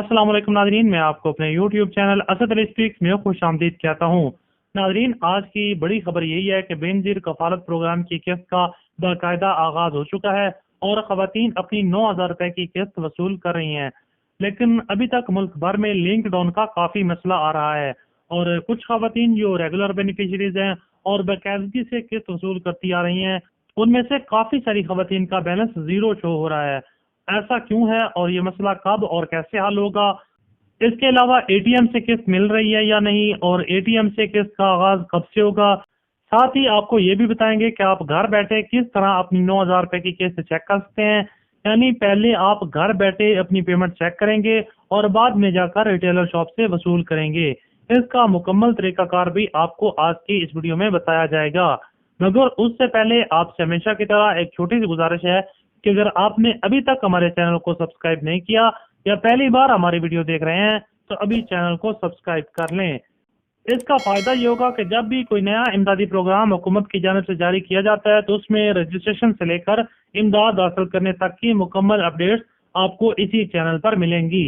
अस्सलाम वालेकुम नाज़रीन, मैं आपको अपने YouTube channel Asad Ali speaks में खुशामदीद कहता हूँ। नाज़रीन, आज की बड़ी खबर यही है कि बेनज़ीर कफालत प्रोग्राम की किस्त का बाकायदा आगाज़ हो चुका है और ख़वातीन अपनी 9,000 रुपए की किस्त वसूल कर रही हैं। लेकिन अभी तक मुल्क भर में लिंक डाउन का काफ़ी मसला आ रहा है और कुछ ख़वातीन जो रेगुलर बेनिफिशरीज हैं और बाकायदगी से किस्त वसूल करती आ रही हैं, उनमें से काफ़ी सारी ख़वातीन का बैलेंस ज़ीरो शो हो रहा है। ऐसा क्यों है और ये मसला कब और कैसे हल होगा? इसके अलावा एटीएम से किस्त मिल रही है या नहीं और एटीएम से किस्त का आगाज कब से होगा? साथ ही आपको ये भी बताएंगे कि आप घर बैठे किस तरह अपनी 9,000 रुपए की किस्त चेक कर सकते हैं। यानी पहले आप घर बैठे अपनी पेमेंट चेक करेंगे और बाद में जाकर रिटेलर शॉप से वसूल करेंगे। इसका मुकम्मल तरीकाकार भी आपको आज की इस वीडियो में बताया जाएगा। मगर उससे पहले आपसे हमेशा की तरह एक छोटी सी गुजारिश है कि अगर आपने अभी तक हमारे चैनल को सब्सक्राइब नहीं किया या पहली बार हमारी वीडियो देख रहे हैं तो अभी चैनल को सब्सक्राइब कर लें। इसका फायदा ये होगा कि जब भी कोई नया इमदादी प्रोग्राम हुकूमत की जानिब से जारी किया जाता है तो उसमें रजिस्ट्रेशन से लेकर इमदाद हासिल करने तक की मुकम्मल अपडेट्स आपको इसी चैनल पर मिलेंगी।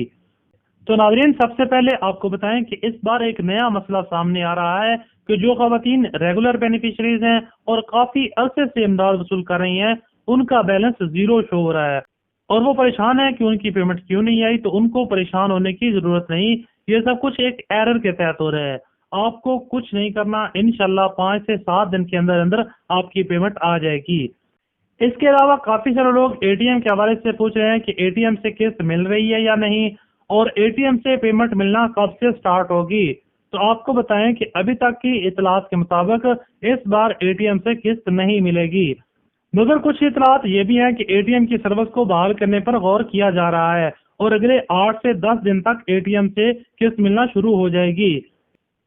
तो नाज़रीन, सबसे पहले आपको बताएं कि इस बार एक नया मसला सामने आ रहा है कि जो ख़वातीन रेगुलर बेनिफिशरीज हैं और काफ़ी अरसे से इमदाद वसूल कर रही हैं, उनका बैलेंस ज़ीरो शो हो रहा है और वो परेशान है कि उनकी पेमेंट क्यों नहीं आई। तो उनको परेशान होने की ज़रूरत नहीं, ये सब कुछ एक एरर के तहत हो रहा है। आपको कुछ नहीं करना, इंशाल्लाह 5 से 7 दिन के अंदर अंदर आपकी पेमेंट आ जाएगी। इसके अलावा काफी सारे लोग एटीएम के हवाले से पूछ रहे हैं कि एटीएम से किस्त मिल रही है या नहीं और एटीएम से पेमेंट मिलना कब से स्टार्ट होगी। तो आपको बताएं कि अभी तक की इतलात के मुताबिक इस बार एटीएम से किस्त नहीं मिलेगी। मगर कुछ इतलात ये भी हैं कि एटीएम की सर्विस को बहाल करने पर गौर किया जा रहा है और अगले 8 से 10 दिन तक एटीएम से किस्त मिलना शुरू हो जाएगी।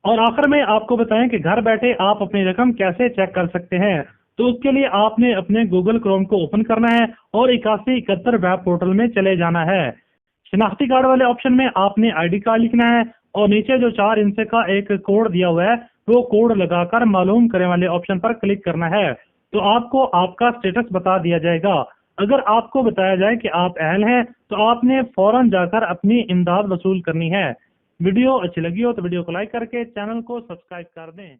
और आखिर में आपको बताएं कि घर बैठे आप अपनी रकम कैसे चेक कर सकते हैं। तो उसके लिए आपने अपने गूगल क्रोम को ओपन करना है और 8171 वेब पोर्टल में चले जाना है। शनाख्ती कार्ड वाले ऑप्शन में आपने आईडी कार्ड लिखना है और नीचे जो 4 इंच का एक कोड दिया हुआ है वो कोड लगाकर मालूम करें वाले ऑप्शन पर क्लिक करना है। तो आपको आपका स्टेटस बता दिया जाएगा। अगर आपको बताया जाए कि आप अहल हैं तो आपने फौरन जाकर अपनी इमदाद वसूल करनी है। वीडियो अच्छी लगी हो तो वीडियो को लाइक करके चैनल को सब्सक्राइब कर दें।